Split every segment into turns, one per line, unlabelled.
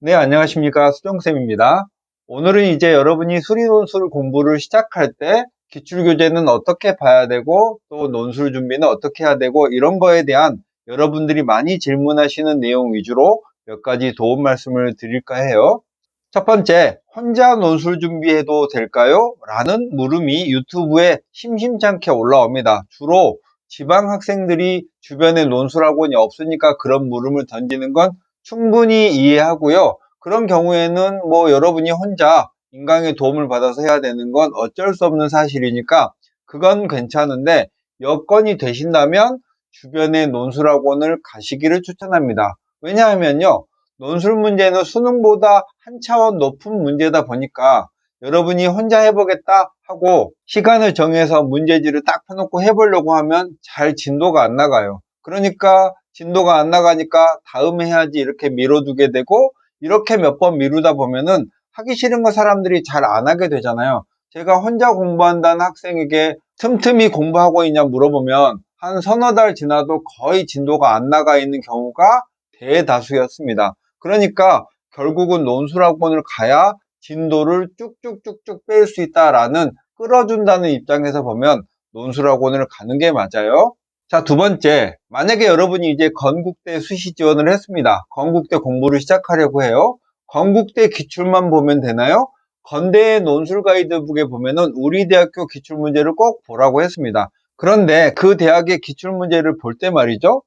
네, 안녕하십니까. 수정쌤입니다. 오늘은 이제 여러분이 수리논술 공부를 시작할 때 기출교재는 어떻게 봐야 되고 또 논술 준비는 어떻게 해야 되고 이런 거에 대한 여러분들이 많이 질문하시는 내용 위주로 몇 가지 도움 말씀을 드릴까 해요. 첫 번째, 혼자 논술 준비해도 될까요? 라는 물음이 유튜브에 심심찮게 올라옵니다. 주로 지방 학생들이 주변에 논술학원이 없으니까 그런 물음을 던지는 건 충분히 이해하고요. 그런 경우에는 여러분이 혼자 인강의 도움을 받아서 해야 되는 건 어쩔 수 없는 사실이니까 그건 괜찮은데 여건이 되신다면 주변의 논술학원을 가시기를 추천합니다. 왜냐하면요. 논술 문제는 수능보다 한 차원 높은 문제다 보니까 여러분이 혼자 해보겠다 하고 시간을 정해서 문제지를 딱 펴놓고 해보려고 하면 잘 진도가 안 나가요. 그러니까 진도가 안 나가니까 다음에 해야지 이렇게 미뤄두게 되고 이렇게 몇 번 미루다 보면은 하기 싫은 거 사람들이 잘 안 하게 되잖아요. 제가 혼자 공부한다는 학생에게 틈틈이 공부하고 있냐 물어보면 한 서너 달 지나도 거의 진도가 안 나가 있는 경우가 대다수였습니다. 그러니까 결국은 논술학원을 가야 진도를 쭉쭉쭉쭉 뺄 수 있다라는 끌어준다는 입장에서 보면 논술학원을 가는 게 맞아요. 자, 두 번째, 만약에 여러분이 이제 건국대 수시 지원을 했습니다. 건국대 공부를 시작하려고 해요. 건국대 기출만 보면 되나요? 건대의 논술 가이드북에 보면은 우리 대학교 기출문제를 꼭 보라고 했습니다. 그런데 그 대학의 기출문제를 볼 때 말이죠.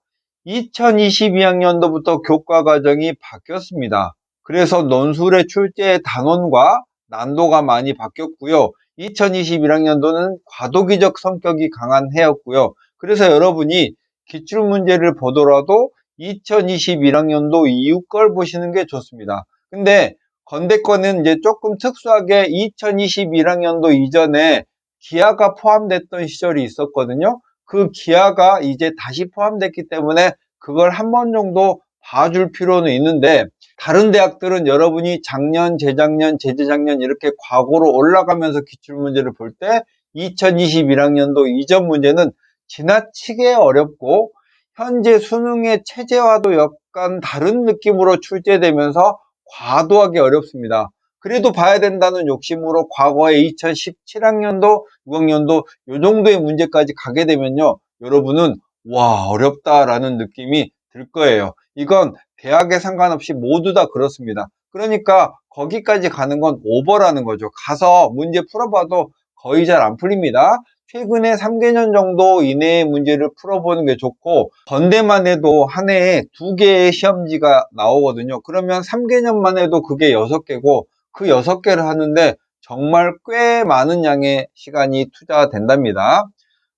2022학년도부터 교과 과정이 바뀌었습니다. 그래서 논술의 출제 단원과 난도가 많이 바뀌었고요. 2021학년도는 과도기적 성격이 강한 해였고요. 그래서 여러분이 기출문제를 보더라도 2021학년도 이후 걸 보시는 게 좋습니다. 근데 건대권은 이제 조금 특수하게 2021학년도 이전에 기하가 포함됐던 시절이 있었거든요. 그 기하가 이제 다시 포함됐기 때문에 그걸 한 번 정도 봐줄 필요는 있는데 다른 대학들은 여러분이 작년, 재작년, 재재작년 이렇게 과거로 올라가면서 기출문제를 볼 때 2021학년도 이전 문제는 지나치게 어렵고 현재 수능의 체제와도 약간 다른 느낌으로 출제되면서 과도하게 어렵습니다. 그래도 봐야 된다는 욕심으로 과거에 2017학년도, 6학년도 이 정도의 문제까지 가게 되면요. 여러분은 와 어렵다라는 느낌이 들 거예요. 이건 대학에 상관없이 모두 다 그렇습니다. 그러니까 거기까지 가는 건 오버라는 거죠. 가서 문제 풀어봐도 거의 잘 안 풀립니다. 최근에 3개년 정도 이내의 문제를 풀어보는 게 좋고 건대만 해도 한 해에 2개의 시험지가 나오거든요. 그러면 3개년만 해도 그게 6개고 그 6개를 하는데 정말 꽤 많은 양의 시간이 투자된답니다.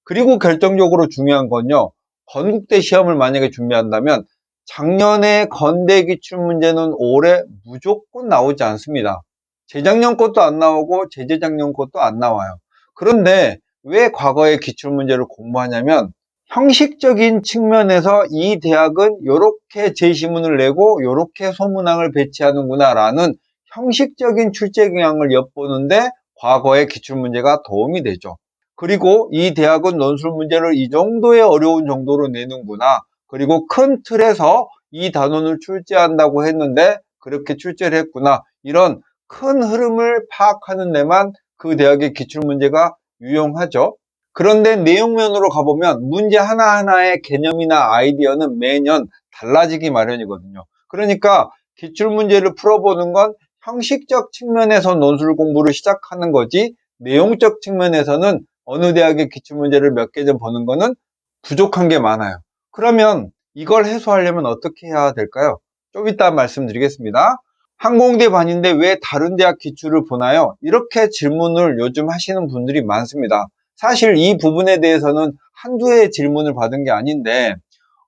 그리고 결정적으로 중요한 건요. 건국대 시험을 만약에 준비한다면 작년에 건대 기출문제는 올해 무조건 나오지 않습니다. 재작년 것도 안 나오고 재재작년 것도 안 나와요. 그런데 왜 과거의 기출문제를 공부하냐면 형식적인 측면에서 이 대학은 이렇게 제시문을 내고 이렇게 소문항을 배치하는구나 라는 형식적인 출제 경향을 엿보는데 과거의 기출문제가 도움이 되죠. 그리고 이 대학은 논술 문제를 이 정도의 어려운 정도로 내는구나. 그리고 큰 틀에서 이 단원을 출제한다고 했는데 그렇게 출제를 했구나. 이런 큰 흐름을 파악하는 데만 그 대학의 기출문제가 유용하죠. 그런데 내용면으로 가보면 문제 하나하나의 개념이나 아이디어는 매년 달라지기 마련이거든요. 그러니까 기출문제를 풀어보는 건 형식적 측면에서 논술 공부를 시작하는 거지 내용적 측면에서는 어느 대학의 기출문제를 몇 개 좀 보는 거는 부족한 게 많아요. 그러면 이걸 해소하려면 어떻게 해야 될까요? 좀 이따 말씀드리겠습니다. 항공대 반인데 왜 다른 대학 기출을 보나요? 이렇게 질문을 요즘 하시는 분들이 많습니다. 사실 이 부분에 대해서는 한두 해의 질문을 받은 게 아닌데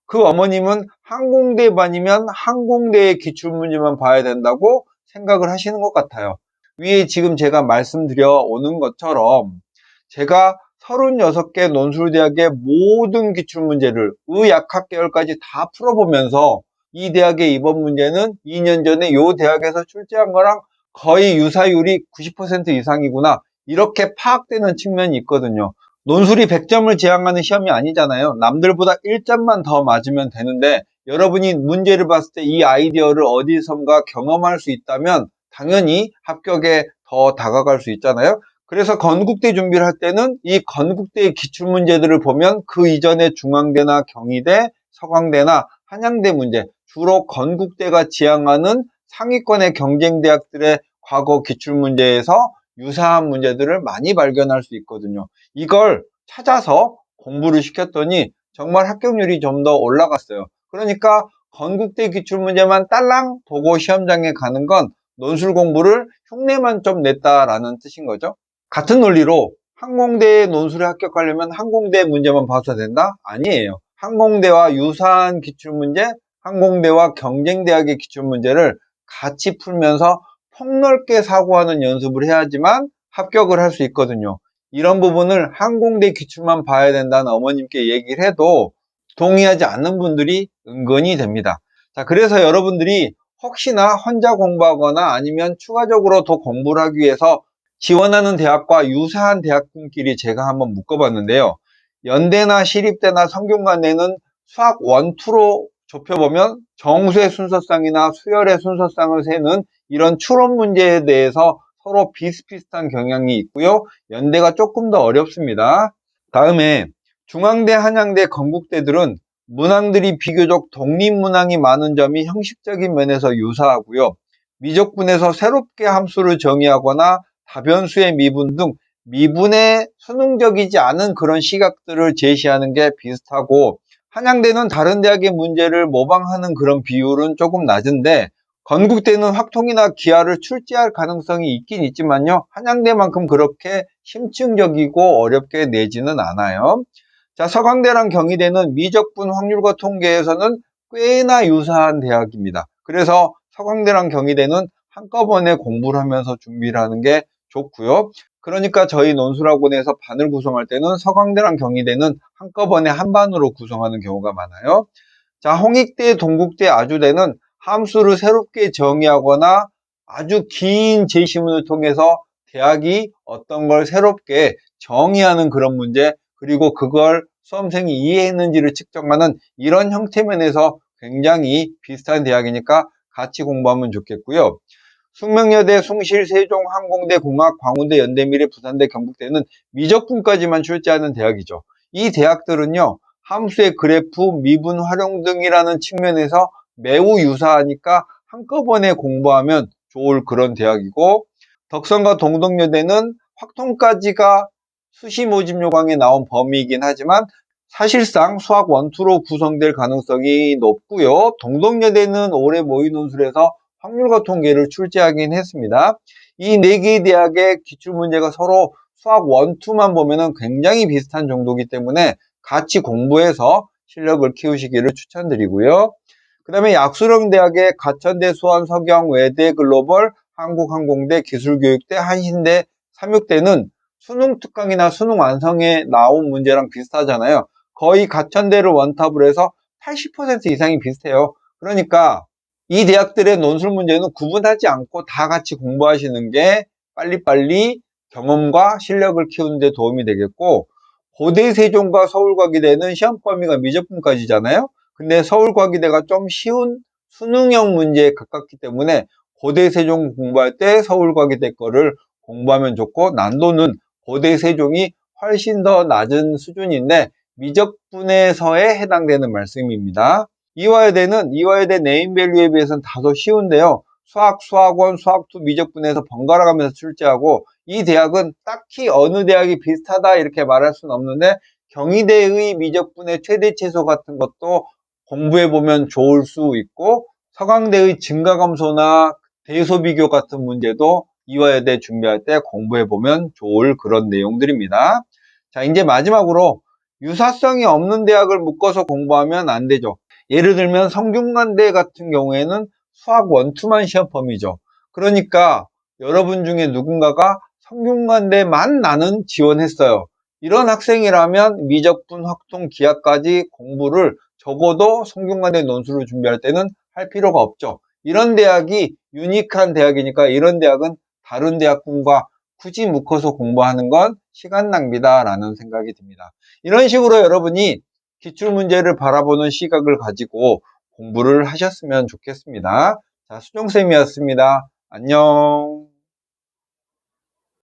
그 어머님은 항공대 반이면 항공대의 기출문제만 봐야 된다고 생각을 하시는 것 같아요. 위에 지금 제가 말씀드려 오는 것처럼 제가 36개 논술대학의 모든 기출문제를 의약학 계열까지 다 풀어보면서 이 대학의 이번 문제는 2년 전에 이 대학에서 출제한 거랑 거의 유사율이 90% 이상이구나 이렇게 파악되는 측면이 있거든요. 논술이 100점을 지향하는 시험이 아니잖아요. 남들보다 1점만 더 맞으면 되는데 여러분이 문제를 봤을 때 이 아이디어를 어디선가 경험할 수 있다면 당연히 합격에 더 다가갈 수 있잖아요. 그래서 건국대 준비를 할 때는 이 건국대의 기출문제들을 보면 그 이전에 중앙대나 경희대, 서강대나 한양대 문제, 주로 건국대가 지향하는 상위권의 경쟁대학들의 과거 기출문제에서 유사한 문제들을 많이 발견할 수 있거든요. 이걸 찾아서 공부를 시켰더니 정말 합격률이 좀 더 올라갔어요. 그러니까 건국대 기출문제만 딸랑 보고 시험장에 가는 건 논술 공부를 흉내만 좀 냈다라는 뜻인 거죠. 같은 논리로 항공대에 논술에 합격하려면 항공대 문제만 봐서 된다? 아니에요. 항공대와 유사한 기출문제, 항공대와 경쟁대학의 기출문제를 같이 풀면서 폭넓게 사고하는 연습을 해야지만 합격을 할 수 있거든요. 이런 부분을 항공대 기출만 봐야 된다는 어머님께 얘기를 해도 동의하지 않는 분들이 은근히 됩니다. 자, 그래서 여러분들이 혹시나 혼자 공부하거나 아니면 추가적으로 더 공부를 하기 위해서 지원하는 대학과 유사한 대학군끼리 제가 한번 묶어봤는데요. 연대나 시립대나 성균관대는 수학 1, 2로 좁혀보면 정수의 순서상이나 수열의 순서상을 세는 이런 추론 문제에 대해서 서로 비슷비슷한 경향이 있고요. 연대가 조금 더 어렵습니다. 다음에 중앙대, 한양대, 건국대들은 문항들이 비교적 독립문항이 많은 점이 형식적인 면에서 유사하고요. 미적분에서 새롭게 함수를 정의하거나 다변수의 미분 등 미분에 수능적이지 않은 그런 시각들을 제시하는 게 비슷하고, 한양대는 다른 대학의 문제를 모방하는 그런 비율은 조금 낮은데, 건국대는 확통이나 기하를 출제할 가능성이 있긴 있지만요, 한양대만큼 그렇게 심층적이고 어렵게 내지는 않아요. 자, 서강대랑 경희대는 미적분 확률과 통계에서는 꽤나 유사한 대학입니다. 그래서 서강대랑 경희대는 한꺼번에 공부를 하면서 준비를 하는 게 좋고요. 그러니까 저희 논술학원에서 반을 구성할 때는 서강대랑 경희대는 한꺼번에 한 반으로 구성하는 경우가 많아요. 자, 홍익대, 동국대, 아주대는 함수를 새롭게 정의하거나 아주 긴 제시문을 통해서 대학이 어떤 걸 새롭게 정의하는 그런 문제, 그리고 그걸 수험생이 이해했는지를 측정하는 이런 형태면에서 굉장히 비슷한 대학이니까 같이 공부하면 좋겠고요. 숙명여대, 숭실, 세종, 항공대, 공학, 광운대, 연대미래, 부산대, 경북대는 미적분까지만 출제하는 대학이죠. 이 대학들은요, 함수의 그래프, 미분 활용 등이라는 측면에서 매우 유사하니까 한꺼번에 공부하면 좋을 그런 대학이고, 덕성과 동덕여대는 확통까지가 수시 모집 요강에 나온 범위이긴 하지만 사실상 수학 1, 2로 구성될 가능성이 높고요. 동덕여대는 올해 모의논술에서 확률과 통계를 출제하긴 했습니다. 이 네 개의 대학의 기출문제가 서로 수학 1, 2만 보면 굉장히 비슷한 정도이기 때문에 같이 공부해서 실력을 키우시기를 추천드리고요. 그 다음에 약수령대학의 가천대, 수원, 서경, 외대, 글로벌, 한국항공대, 기술교육대, 한신대, 삼육대는 수능 특강이나 수능 완성에 나온 문제랑 비슷하잖아요. 거의 가천대를 원탑으로 해서 80% 이상이 비슷해요. 그러니까 이 대학들의 논술 문제는 구분하지 않고 다 같이 공부하시는 게 빨리빨리 경험과 실력을 키우는 데 도움이 되겠고, 고대 세종과 서울과기대는 시험 범위가 미적분까지잖아요. 근데 서울과기대가 좀 쉬운 수능형 문제에 가깝기 때문에 고대 세종 공부할 때 서울과기대 거를 공부하면 좋고, 난도는 고대 세종이 훨씬 더 낮은 수준인데 미적분에서에 해당되는 말씀입니다. 이화여대 네임밸류에 비해서는 다소 쉬운데요. 수학원, 수학2 미적분에서 번갈아 가면서 출제하고, 이 대학은 딱히 어느 대학이 비슷하다 이렇게 말할 수는 없는데 경희대의 미적분의 최대 최소 같은 것도 공부해보면 좋을 수 있고, 서강대의 증가감소나 대소 비교 같은 문제도 이화여대 준비할 때 공부해보면 좋을 그런 내용들입니다. 자, 이제 마지막으로 유사성이 없는 대학을 묶어서 공부하면 안 되죠. 예를 들면 성균관대 같은 경우에는 수학 1, 2만 시험 범위죠. 그러니까 여러분 중에 누군가가 성균관대만 나는 지원했어요. 이런 학생이라면 미적분, 확통, 기하까지 공부를 적어도 성균관대 논술을 준비할 때는 할 필요가 없죠. 이런 대학이 유니크한 대학이니까 이런 대학은 다른 대학군과 굳이 묶어서 공부하는 건 시간 낭비다라는 생각이 듭니다. 이런 식으로 여러분이 기출문제를 바라보는 시각을 가지고 공부를 하셨으면 좋겠습니다. 자, 수정쌤이었습니다. 안녕.